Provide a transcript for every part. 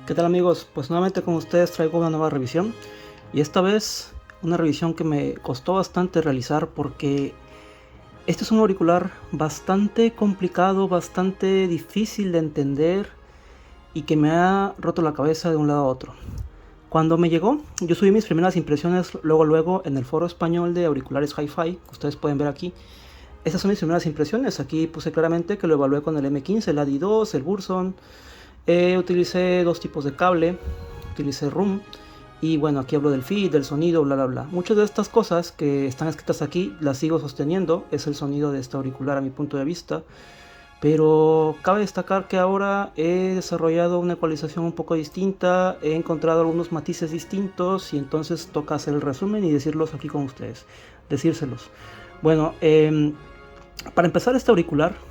¿Qué tal amigos? Pues nuevamente con ustedes traigo una nueva revisión y esta vez una revisión que me costó bastante realizar porque este es un auricular bastante complicado, bastante difícil de entender y que me ha roto la cabeza de un lado a otro. Cuando me llegó, yo subí mis primeras impresiones luego en el foro español de auriculares Hi-Fi, que ustedes pueden ver aquí. Esas son mis primeras impresiones. Aquí puse claramente que lo evalué con el M15, el AD2, el Burson. Utilicé dos tipos de cable, utilicé room y bueno, aquí hablo del feed, del sonido, bla bla bla. Muchas de estas cosas que están escritas aquí las sigo sosteniendo, es el sonido de este auricular a mi punto de vista, pero cabe destacar que ahora he desarrollado una ecualización un poco distinta, he encontrado algunos matices distintos y entonces toca hacer el resumen y decirlos aquí con ustedes, decírselos. Bueno, para empezar, este auricular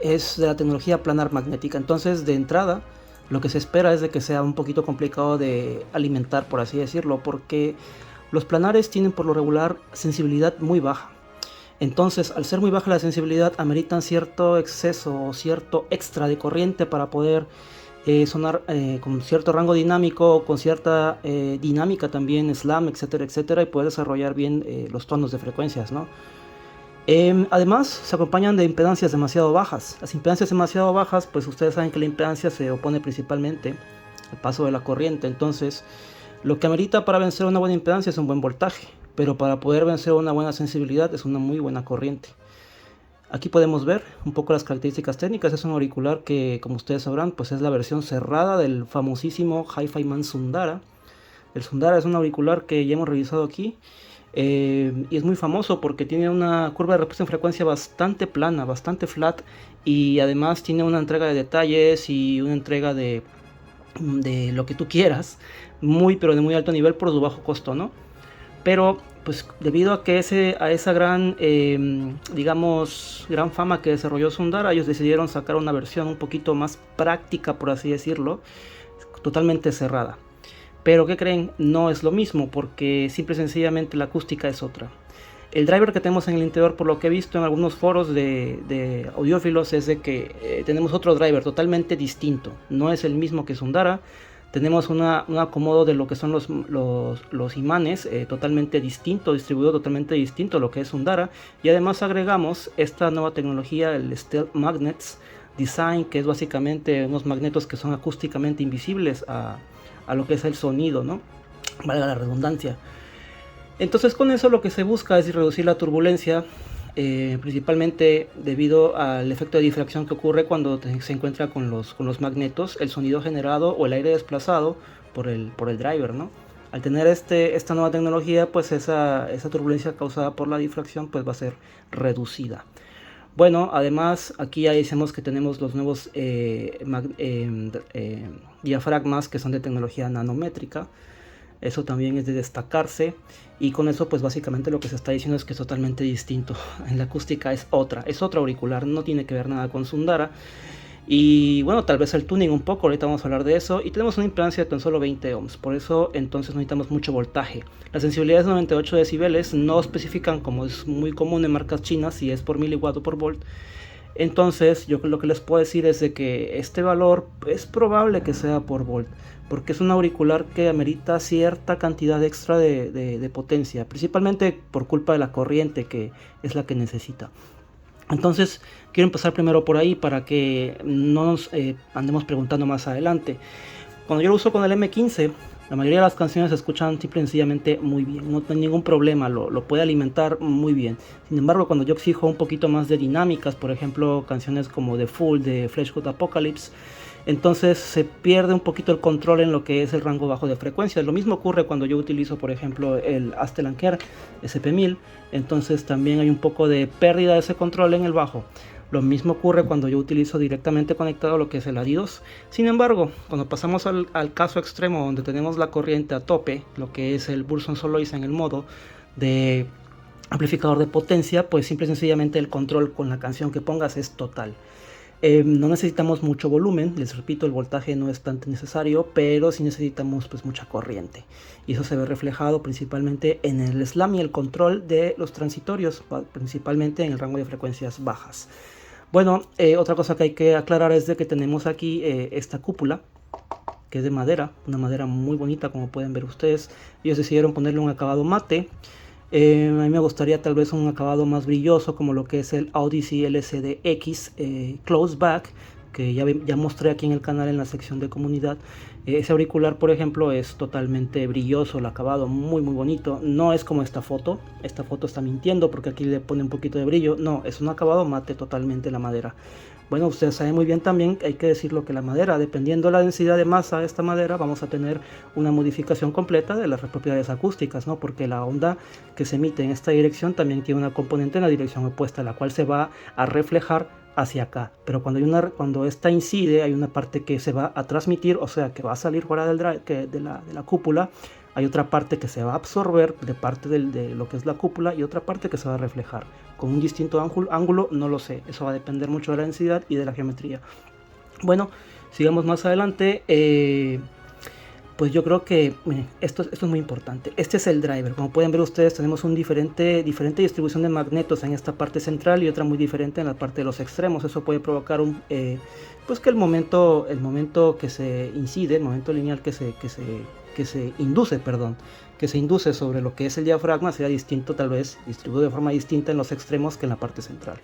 es de la tecnología planar magnética, entonces de entrada lo que se espera es de que sea un poquito complicado de alimentar, por así decirlo, porque los planares tienen por lo regular sensibilidad muy baja. Entonces, al ser muy baja la sensibilidad, ameritan cierto exceso o cierto extra de corriente para poder sonar con cierto rango dinámico, con cierta dinámica también, slam, etcétera, etcétera, y poder desarrollar bien los tonos de frecuencias, ¿no? Además, se acompañan de impedancias demasiado bajas. Las impedancias demasiado bajas, pues ustedes saben que la impedancia se opone principalmente al paso de la corriente. Entonces, lo que amerita para vencer una buena impedancia es un buen voltaje, pero para poder vencer una buena sensibilidad es una muy buena corriente. Aquí podemos ver un poco las características técnicas. Es un auricular que, como ustedes sabrán, pues es la versión cerrada del famosísimo Hi-Fi Man Sundara. El Sundara es un auricular que ya hemos revisado aquí. Y es muy famoso porque tiene una curva de respuesta en frecuencia bastante plana, bastante flat, y además tiene una entrega de detalles y una entrega de lo que tú quieras, pero de muy alto nivel por su bajo costo, ¿no? Pero pues debido a que a esa gran, digamos, gran fama que desarrolló Sundara, ellos decidieron sacar una versión un poquito más práctica, por así decirlo, totalmente cerrada. Pero ¿qué creen? No es lo mismo porque simple y sencillamente la acústica es otra. El driver que tenemos en el interior, por lo que he visto en algunos foros de audiófilos, es de que tenemos otro driver totalmente distinto. No es el mismo que Sundara. Tenemos un acomodo de lo que son los imanes totalmente distinto, distribuido totalmente distinto a lo que es Sundara. Y además agregamos esta nueva tecnología, el Stealth Magnets Design, que es básicamente unos magnetos que son acústicamente invisibles a lo que es el sonido, ¿no? Valga la redundancia. Entonces con eso lo que se busca es reducir la turbulencia, principalmente debido al efecto de difracción que ocurre cuando se encuentra con los magnetos, el sonido generado o el aire desplazado por el driver, ¿no? Al tener esta nueva tecnología, pues esa turbulencia causada por la difracción pues va a ser reducida. Bueno, además aquí ya decimos que tenemos los nuevos diafragmas que son de tecnología nanométrica. Eso también es de destacarse. Y con eso pues básicamente lo que se está diciendo es que es totalmente distinto. En la acústica es otro auricular, no tiene que ver nada con Sundara. Y bueno, tal vez el tuning un poco, ahorita vamos a hablar de eso. Y tenemos una impedancia de tan solo 20 ohms, por eso entonces necesitamos mucho voltaje. La sensibilidad es 98 decibeles, no especifican como es muy común en marcas chinas si es por miliwatt o por volt. Entonces yo lo que les puedo decir es de que este valor es probable que sea por volt, porque es un auricular que amerita cierta cantidad extra de potencia, principalmente por culpa de la corriente que es la que necesita. Entonces quiero empezar primero por ahí para que no nos andemos preguntando más adelante. Cuando yo lo uso con el M15, la mayoría de las canciones se escuchan simple y sencillamente muy bien, no hay ningún problema, lo puede alimentar muy bien. Sin embargo, cuando yo exijo un poquito más de dinámicas, por ejemplo canciones como The Fool de Fleshhood Apocalypse, entonces se pierde un poquito el control en lo que es el rango bajo de frecuencia. Lo mismo ocurre cuando yo utilizo por ejemplo el Astelanker SP1000, entonces también hay un poco de pérdida de ese control en el bajo. Lo mismo ocurre cuando yo utilizo directamente conectado lo que es el AD2. Sin embargo, cuando pasamos al caso extremo donde tenemos la corriente a tope, lo que es el Burson Soloist en el modo de amplificador de potencia, pues simple y sencillamente el control con la canción que pongas es total. No necesitamos mucho volumen, les repito, el voltaje no es tan necesario, pero sí necesitamos pues mucha corriente. Y eso se ve reflejado principalmente en el slam y el control de los transitorios, principalmente en el rango de frecuencias bajas. Bueno, otra cosa que hay que aclarar es de que tenemos aquí esta cúpula, que es de madera, una madera muy bonita como pueden ver ustedes. Ellos decidieron ponerle un acabado mate. A mí me gustaría tal vez un acabado más brilloso como lo que es el Odyssey LCD-X Close Back, que ya mostré aquí en el canal en la sección de comunidad. Ese auricular, por ejemplo, es totalmente brilloso, el acabado muy bonito. No es como esta foto está mintiendo porque aquí le pone un poquito de brillo. No, es un acabado mate totalmente la madera. Bueno, ustedes saben muy bien también, hay que decirlo, que la madera, dependiendo de la densidad de masa de esta madera, vamos a tener una modificación completa de las propiedades acústicas, ¿no? Porque la onda que se emite en esta dirección también tiene una componente en la dirección opuesta, la cual se va a reflejar hacia acá. Pero cuando esta incide, hay una parte que se va a transmitir, o sea, que va a salir fuera de la cúpula. Hay otra parte que se va a absorber de parte de lo que es la cúpula y otra parte que se va a reflejar. Con un distinto ángulo, no lo sé. Eso va a depender mucho de la densidad y de la geometría. Bueno, sigamos más adelante. Pues yo creo que miren, esto es muy importante. Este es el driver. Como pueden ver ustedes, tenemos un diferente distribución de magnetos en esta parte central y otra muy diferente en la parte de los extremos. Eso puede provocar pues que el momento que se incide, el momento lineal que se induce sobre lo que es el diafragma sea distinto, tal vez distribuido de forma distinta en los extremos que en la parte central.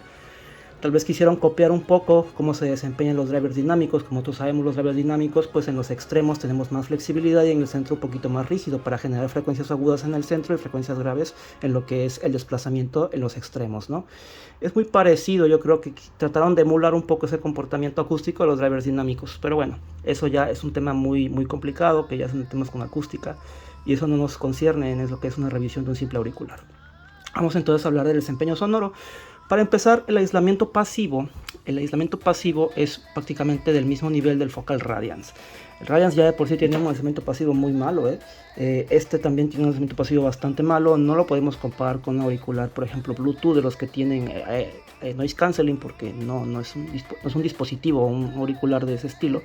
Tal vez quisieron copiar un poco cómo se desempeñan los drivers dinámicos. Como todos sabemos, los drivers dinámicos, pues en los extremos tenemos más flexibilidad y en el centro un poquito más rígido para generar frecuencias agudas en el centro y frecuencias graves en lo que es el desplazamiento en los extremos, ¿no? Es muy parecido, yo creo que trataron de emular un poco ese comportamiento acústico de los drivers dinámicos, pero bueno, eso ya es un tema muy complicado, que ya son temas con acústica y eso no nos concierne en lo que es una revisión de un simple auricular. Vamos entonces a hablar del desempeño sonoro. Para empezar, el aislamiento pasivo es prácticamente del mismo nivel del Focal Radiance. El Radiance ya de por sí tiene un aislamiento pasivo muy malo, este también tiene un aislamiento pasivo bastante malo. No lo podemos comparar con un auricular, por ejemplo, Bluetooth, de los que tienen noise cancelling, porque no es un dispositivo, un auricular de ese estilo.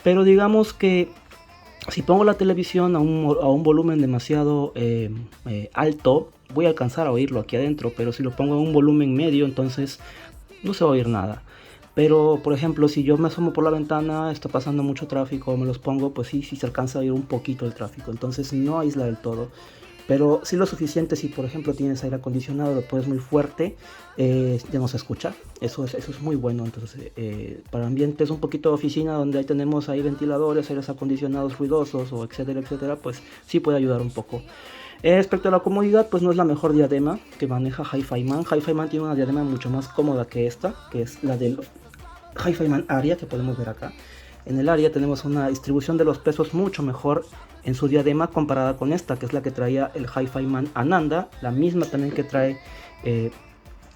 Pero digamos que si pongo la televisión a un volumen demasiado alto, voy a alcanzar a oírlo aquí adentro, pero si lo pongo a un volumen medio, entonces no se va a oír nada. Pero por ejemplo, si yo me asomo por la ventana, está pasando mucho tráfico, me los pongo, pues sí se alcanza a oír un poquito el tráfico, entonces no aísla del todo. Pero sí lo suficiente. Si por ejemplo tienes aire acondicionado, lo pones muy fuerte, ya no se escucha. Eso es muy bueno. Entonces para ambientes un poquito de oficina, donde ahí tenemos ahí ventiladores, aires acondicionados ruidosos, o etcétera, pues sí puede ayudar un poco. Respecto a la comodidad, pues no es la mejor diadema que maneja HiFiMan. HiFiMan tiene una diadema mucho más cómoda que esta, que es la del HiFiMan Aria, que podemos ver acá. En el Aria tenemos una distribución de los pesos mucho mejor en su diadema comparada con esta, que es la que traía el HiFiMan Ananda, la misma también que trae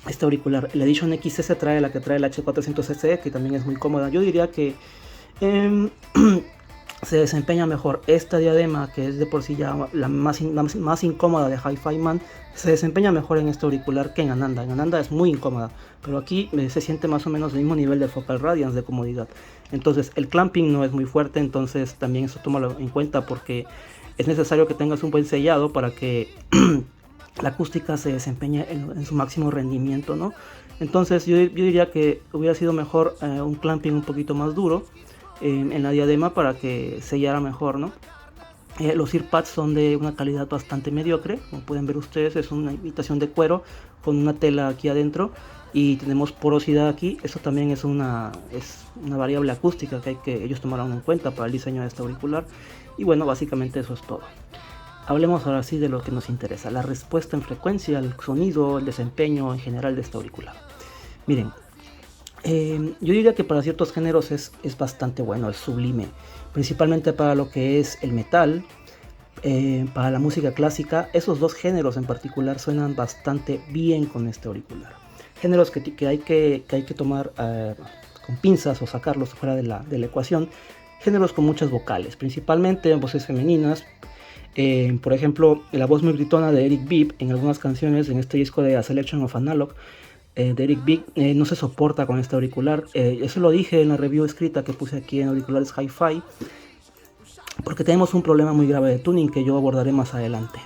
este auricular. El Edition XS trae la que trae el H400SE, que también es muy cómoda. Yo diría que se desempeña mejor esta diadema, que es de por sí ya la más incómoda de HiFiMan. Se desempeña mejor en este auricular que en Ananda. En Ananda es muy incómoda, pero aquí se siente más o menos el mismo nivel de Focal Radiance de comodidad. Entonces el clamping no es muy fuerte, entonces también eso tómalo en cuenta, porque es necesario que tengas un buen sellado para que la acústica se desempeñe en su máximo rendimiento, ¿no? Entonces yo diría que hubiera sido mejor un clamping un poquito más duro en la diadema para que sellara mejor, ¿no? Los earpads son de una calidad bastante mediocre, como pueden ver ustedes. Es una imitación de cuero con una tela aquí adentro y tenemos porosidad aquí. Eso también es una variable acústica que ellos tomaron en cuenta para el diseño de este auricular. Y bueno, básicamente eso es todo. Hablemos ahora sí de lo que nos interesa: la respuesta en frecuencia, el sonido, el desempeño en general de este auricular. Miren, yo diría que para ciertos géneros es bastante bueno, es sublime, principalmente para lo que es el metal, para la música clásica. Esos dos géneros en particular suenan bastante bien con este auricular. Géneros que hay que tomar con pinzas o sacarlos fuera de la ecuación. Géneros con muchas vocales, principalmente voces femeninas. Por ejemplo, la voz muy gritona de Eric Bibb en algunas canciones en este disco de A Selection of Analog de Eric Bibb no se soporta con este auricular. Eso lo dije en la review escrita que puse aquí en Auriculares Hi-Fi, porque tenemos un problema muy grave de tuning que yo abordaré más adelante.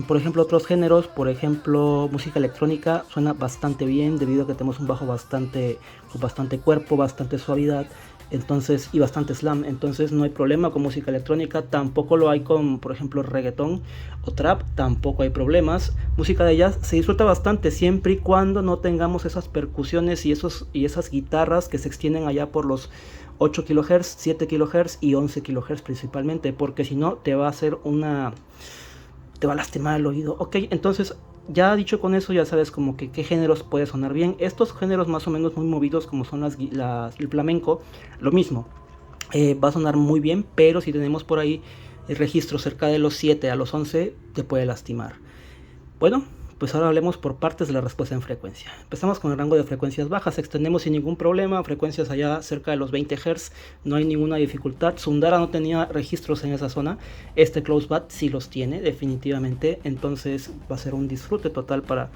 Por ejemplo, otros géneros, por ejemplo, música electrónica suena bastante bien debido a que tenemos un bajo con bastante cuerpo, bastante suavidad, entonces, y bastante slam, entonces no hay problema con música electrónica, tampoco lo hay con, por ejemplo, reggaetón o trap, tampoco hay problemas. Música de jazz se disfruta bastante siempre y cuando no tengamos esas percusiones y esas guitarras que se extienden allá por los 8 kHz, 7 kHz y 11 kHz principalmente, porque si no te va a hacer te va a lastimar el oído. Ok, entonces ya dicho con eso, ya sabes como que qué géneros puede sonar bien. Estos géneros más o menos muy movidos como son el flamenco, lo mismo, va a sonar muy bien, pero si tenemos por ahí el registro cerca de los 7 a los 11, te puede lastimar. Bueno, pues ahora hablemos por partes de la respuesta en frecuencia. Empezamos con el rango de frecuencias bajas, extendemos sin ningún problema, frecuencias allá cerca de los 20 Hz, no hay ninguna dificultad. Sundara no tenía registros en esa zona, este Closebud sí los tiene definitivamente, entonces va a ser un disfrute total para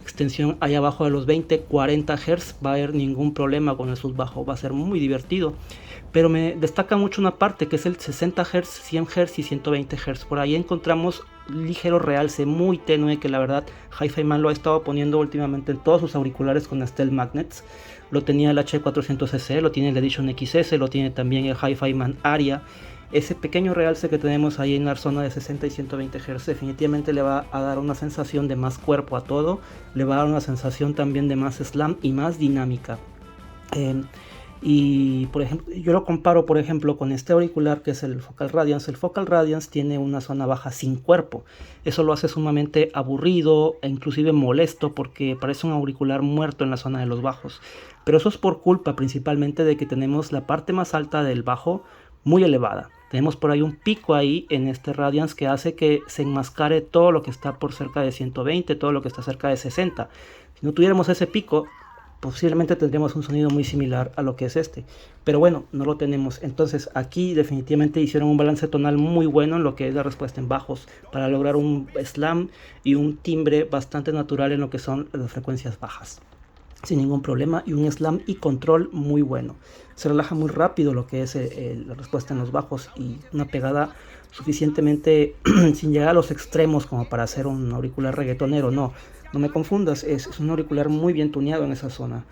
extensión allá abajo de los 20-40 Hz, va a haber ningún problema con el subbajo, va a ser muy divertido. Pero me destaca mucho una parte que es el 60 Hz, 100 Hz y 120 Hz. Por ahí encontramos ligero realce muy tenue que la verdad Hi-Fi Man lo ha estado poniendo últimamente en todos sus auriculares con Stealth Magnets. Lo tenía el H400cc, lo tiene el Edition XS, lo tiene también el Hi-Fi Man Aria. Ese pequeño realce que tenemos ahí en la zona de 60 y 120 Hz definitivamente le va a dar una sensación de más cuerpo a todo, le va a dar una sensación también de más slam y más dinámica. Y por ejemplo, yo lo comparo por ejemplo con este auricular que es el Focal Radiance. El Focal Radiance tiene una zona baja sin cuerpo. Eso lo hace sumamente aburrido e inclusive molesto porque parece un auricular muerto en la zona de los bajos. Pero eso es por culpa principalmente de que tenemos la parte más alta del bajo muy elevada. Tenemos por ahí un pico ahí en este Radiance que hace que se enmascare todo lo que está por cerca de 120, todo lo que está cerca de 60. Si no tuviéramos ese pico, posiblemente tendríamos un sonido muy similar a lo que es este, pero bueno, no lo tenemos. Entonces aquí definitivamente hicieron un balance tonal muy bueno en lo que es la respuesta en bajos para lograr un slam y un timbre bastante natural en lo que son las frecuencias bajas sin ningún problema, y un slam y control muy bueno. Se relaja muy rápido lo que es la respuesta en los bajos y una pegada suficientemente sin llegar a los extremos como para hacer un auricular reggaetonero. No me confundas, es un auricular muy bien tuneado en esa zona.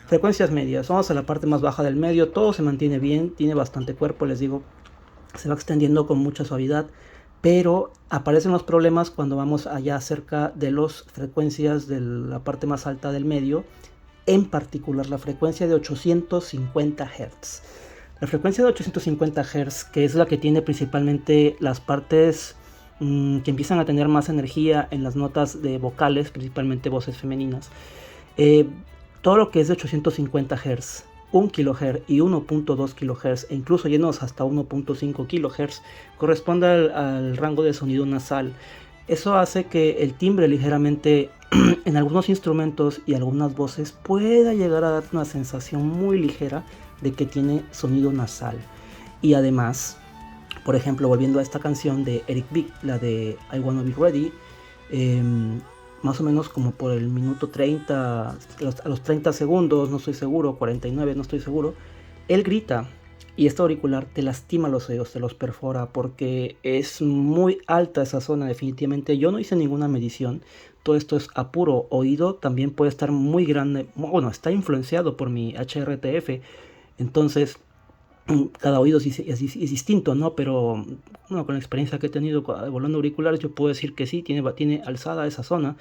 Frecuencias medias, vamos a la parte más baja del medio, todo se mantiene bien, tiene bastante cuerpo, les digo, se va extendiendo con mucha suavidad, pero aparecen los problemas cuando vamos allá cerca de las frecuencias de la parte más alta del medio, en particular la frecuencia de 850 Hz. La frecuencia de 850 Hz, que es la que tiene principalmente las partes que empiezan a tener más energía en las notas de vocales, principalmente voces femeninas. Todo lo que es de 850 Hz, 1 kHz y 1.2 kHz, e incluso llenos hasta 1.5 kHz, corresponde al rango de sonido nasal. Eso hace que el timbre ligeramente en algunos instrumentos y algunas voces pueda llegar a dar una sensación muy ligera de que tiene sonido nasal. Y además, por ejemplo, volviendo a esta canción de Eric B, la de I Wanna Be Ready, más o menos como por el minuto 30, a los 30 segundos, no estoy seguro, 49, no estoy seguro, él grita. Y este auricular te lastima los oídos, te los perfora porque es muy alta esa zona definitivamente. Yo no hice ninguna medición, todo esto es a puro oído, también puede estar muy grande, bueno, está influenciado por mi HRTF, entonces cada oído es distinto, ¿no? Pero bueno, con la experiencia que he tenido volando auriculares, yo puedo decir que sí, tiene alzada esa zona.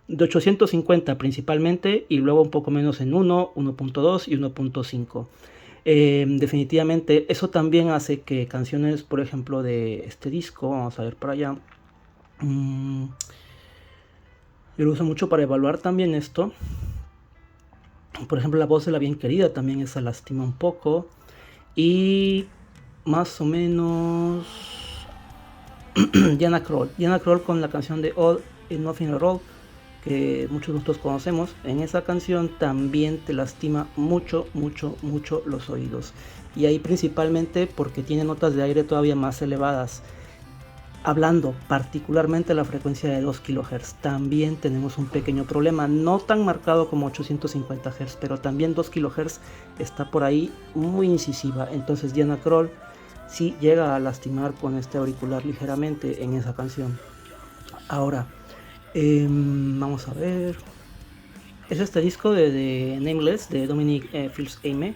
De 850 principalmente y luego un poco menos en 1, 1.2 y 1.5. Definitivamente eso también hace que canciones, por ejemplo, de este disco, vamos a ver por allá, yo lo uso mucho para evaluar también esto. Por ejemplo, La Voz de la Bien Querida también esa lastima un poco. Y más o menos Diana Krall con la canción de All and Nothing at All, que muchos de nosotros conocemos. En esa canción también te lastima mucho los oídos, y ahí principalmente porque tiene notas de aire todavía más elevadas. Hablando particularmente de la frecuencia de 2 kHz, también tenemos un pequeño problema, no tan marcado como 850 Hz, pero también 2 kHz está por ahí muy incisiva. Entonces Diana Krall sí llega a lastimar con este auricular ligeramente en esa canción. Ahora, vamos a ver. Es este disco de Nameless de Dominic Fils-Aimé.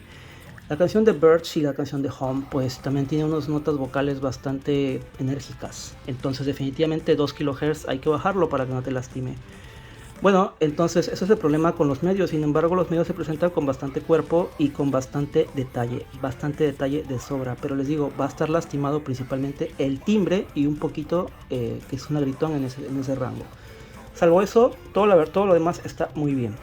La canción de Birds y la canción de Home pues también tiene unas notas vocales bastante enérgicas, entonces definitivamente 2 kHz hay que bajarlo para que no te lastime. Bueno, entonces ese es el problema con los medios. Sin embargo, los medios se presentan con bastante cuerpo y con bastante detalle de sobra, pero les digo, va a estar lastimado principalmente el timbre y un poquito que es una gritón en ese rango. Salvo eso, todo lo demás está muy bien.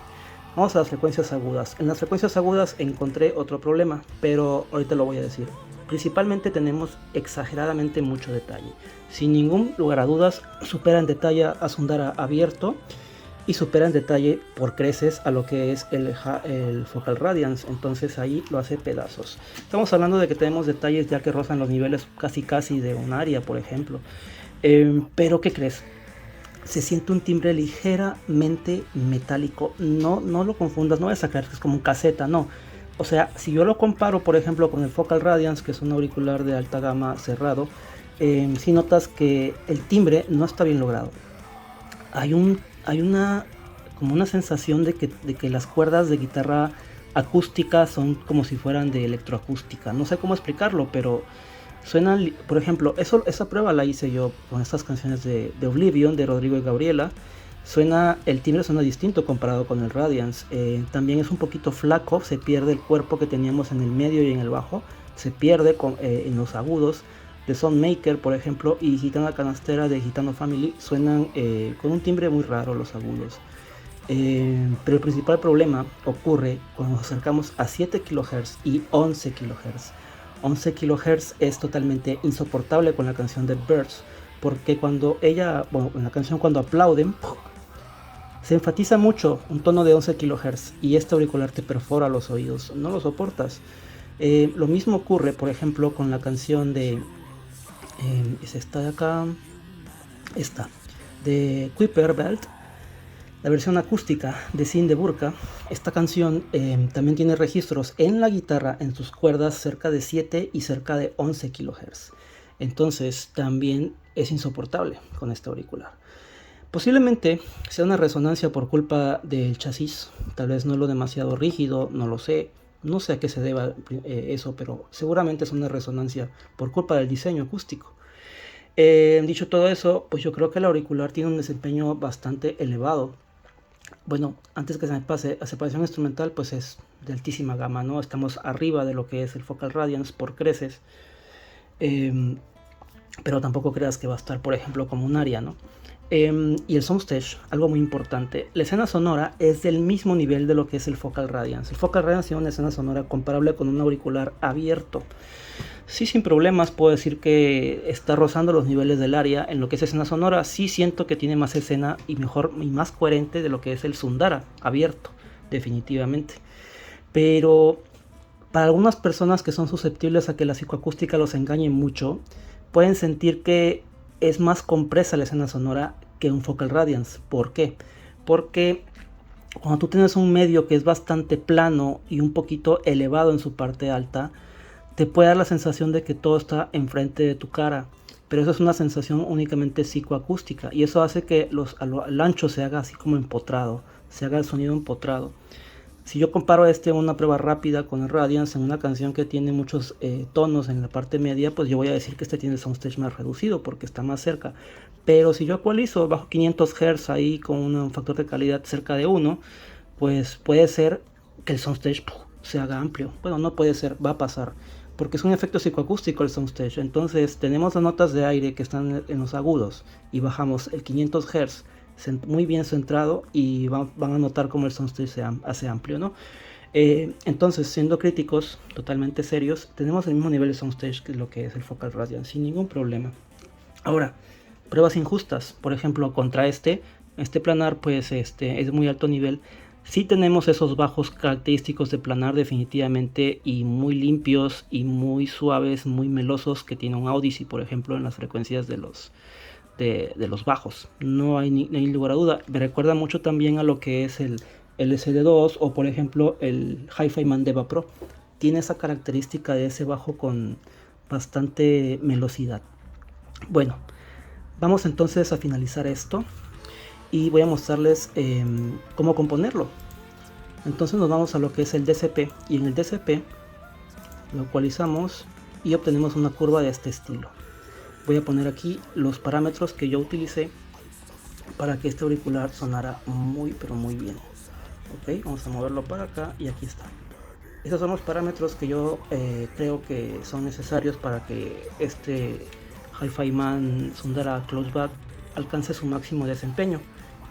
Vamos a las frecuencias agudas. En las frecuencias agudas encontré otro problema, pero ahorita lo voy a decir. Principalmente tenemos exageradamente mucho detalle. Sin ningún lugar a dudas, supera en detalle a Sundara abierto y supera en detalle por creces a lo que es el Focal Radiance, entonces ahí lo hace pedazos. Estamos hablando de que tenemos detalles ya que rozan los niveles casi de un área, por ejemplo. Pero ¿qué crees? Se siente un timbre ligeramente metálico. No lo confundas, no vayas a creer que es como un caseta, no. O sea, si yo lo comparo, por ejemplo, con el Focal Radiance, que es un auricular de alta gama cerrado, sí notas que el timbre no está bien logrado. Hay como una sensación de que las cuerdas de guitarra acústica son como si fueran de electroacústica. No sé cómo explicarlo, pero suenan, por ejemplo, esa prueba la hice yo con estas canciones de Oblivion, de Rodrigo y Gabriela. El timbre suena distinto comparado con el Radiance. También es un poquito flaco, se pierde el cuerpo que teníamos en el medio y en el bajo, se pierde en los agudos de Soundmaker, por ejemplo, y Gitana Canastera de Gitano Family suenan con un timbre muy raro los agudos. Pero el principal problema ocurre cuando nos acercamos a 7 kHz y 11 kHz. 11 kHz es totalmente insoportable con la canción de Birds, porque en la canción cuando aplauden, se enfatiza mucho un tono de 11 kHz y este auricular te perfora los oídos, no lo soportas. Lo mismo ocurre, por ejemplo, con la canción de es esta de acá, esta de Kuiper Belt, la versión acústica de Sin de Burka. Esta canción también tiene registros en la guitarra, en sus cuerdas, cerca de 7 y cerca de 11 kHz. Entonces también es insoportable con este auricular. Posiblemente sea una resonancia por culpa del chasis, tal vez no lo demasiado rígido, no lo sé. No sé a qué se deba eso, pero seguramente es una resonancia por culpa del diseño acústico. Dicho todo eso, pues yo creo que el auricular tiene un desempeño bastante elevado. Bueno, antes que se me pase, la separación instrumental pues es de altísima gama, ¿no? Estamos arriba de lo que es el Focal Radiance por creces. Pero tampoco creas que va a estar, por ejemplo, como un Aria, ¿no? Y el Soundstage, algo muy importante, la escena sonora es del mismo nivel de lo que es el Focal Radiance. El Focal Radiance tiene una escena sonora comparable con un auricular abierto. Sí, sin problemas puedo decir que está rozando los niveles del Aria. En lo que es escena sonora, sí siento que tiene más escena y mejor y más coherente de lo que es el Sundara abierto, definitivamente. Pero para algunas personas que son susceptibles a que la psicoacústica los engañe mucho, pueden sentir que es más compresa la escena sonora que un Focal Radiance. ¿Por qué? Porque cuando tú tienes un medio que es bastante plano y un poquito elevado en su parte alta, te puede dar la sensación de que todo está enfrente de tu cara. Pero eso es una sensación únicamente psicoacústica y eso hace que al ancho se haga así como empotrado, se haga el sonido empotrado. Si yo comparo una prueba rápida con el Radiance en una canción que tiene muchos tonos en la parte media, pues yo voy a decir que este tiene el soundstage más reducido porque está más cerca. Pero si yo ecualizo bajo 500 Hz ahí con un factor de calidad cerca de 1, pues puede ser que el soundstage se haga amplio. Bueno, no puede ser, va a pasar. Porque es un efecto psicoacústico el soundstage. Entonces tenemos las notas de aire que están en los agudos y bajamos el 500 Hz muy bien centrado y van a notar cómo el soundstage se hace amplio, ¿no? Entonces, siendo críticos, totalmente serios, tenemos el mismo nivel de soundstage que lo que es el Focal Radiance, sin ningún problema. Ahora, pruebas injustas, por ejemplo, contra este planar, pues es de muy alto nivel. Sí tenemos esos bajos característicos de planar definitivamente y muy limpios y muy suaves, muy melosos que tiene un Odyssey, por ejemplo, en las frecuencias de los bajos. No hay lugar a duda. Me recuerda mucho también a lo que es el SD2 o por ejemplo el Hi-Fi Mandeva Pro. Tiene esa característica de ese bajo con bastante melosidad. Bueno, vamos entonces a finalizar esto y voy a mostrarles cómo componerlo. Entonces nos vamos a lo que es el DCP y en el DCP Lo ecualizamos y obtenemos una curva de este estilo. Voy a poner aquí los parámetros que yo utilicé para que este auricular sonara muy pero muy bien. Ok, vamos a moverlo para acá y aquí está. Estos son los parámetros que yo creo que son necesarios para que este Hi-Fi Man Sundara Closeback alcance su máximo desempeño.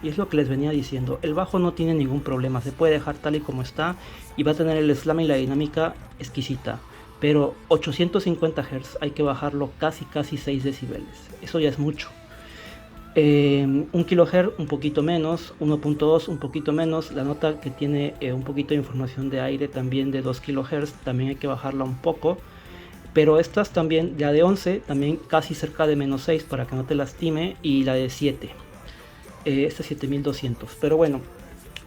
Y es lo que les venía diciendo, el bajo no tiene ningún problema, se puede dejar tal y como está y va a tener el slam y la dinámica exquisita. Pero 850 Hz hay que bajarlo casi 6 decibeles, eso ya es mucho. 1 kHz un poquito menos, 1.2 un poquito menos, la nota que tiene un poquito de información de aire también de 2 kHz, también hay que bajarla un poco, pero estas también, la de 11 también casi cerca de menos 6 para que no te lastime, y la de 7, esta 7200, pero bueno,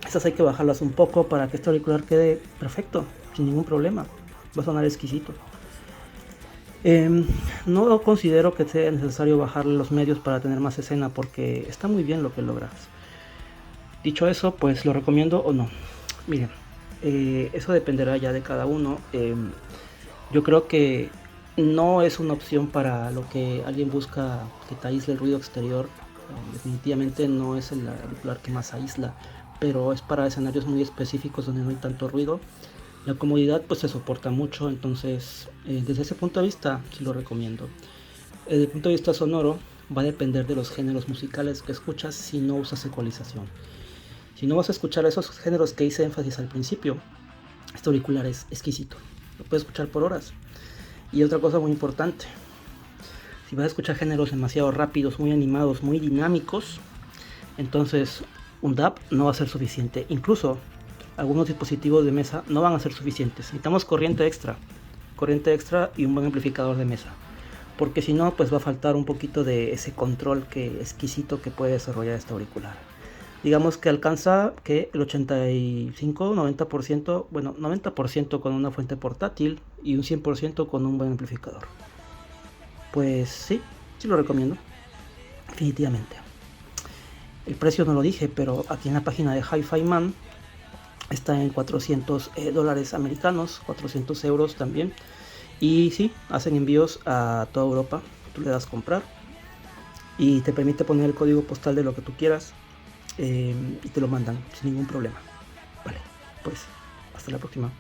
estas hay que bajarlas un poco para que este auricular quede perfecto, sin ningún problema, va a sonar exquisito. No considero que sea necesario bajarle los medios para tener más escena porque está muy bien lo que logras. Dicho eso, pues lo recomiendo o no. Miren, eso dependerá ya de cada uno. Yo creo que no es una opción para lo que alguien busca que te aísle el ruido exterior. Definitivamente no es el auricular que más aísla, pero es para escenarios muy específicos donde no hay tanto ruido. La comodidad pues se soporta mucho, entonces desde ese punto de vista sí lo recomiendo. Desde el punto de vista sonoro va a depender de los géneros musicales que escuchas si no usas ecualización. Si no vas a escuchar esos géneros que hice énfasis al principio, este auricular es exquisito, lo puedes escuchar por horas. Y otra cosa muy importante, si vas a escuchar géneros demasiado rápidos, muy animados, muy dinámicos, entonces un DAB no va a ser suficiente. Incluso algunos dispositivos de mesa no van a ser suficientes. Necesitamos corriente extra y un buen amplificador de mesa, porque si no, pues va a faltar un poquito de ese control exquisito que puede desarrollar este auricular. Digamos que alcanza que el 85-90%, bueno, 90% con una fuente portátil y un 100% con un buen amplificador. Pues sí lo recomiendo, definitivamente. El precio no lo dije, pero aquí en la página de Hi-Fi Man está en $400 americanos, 400 euros también. Y sí, hacen envíos a toda Europa. Tú le das comprar y te permite poner el código postal de lo que tú quieras, y te lo mandan sin ningún problema. Vale, pues hasta la próxima.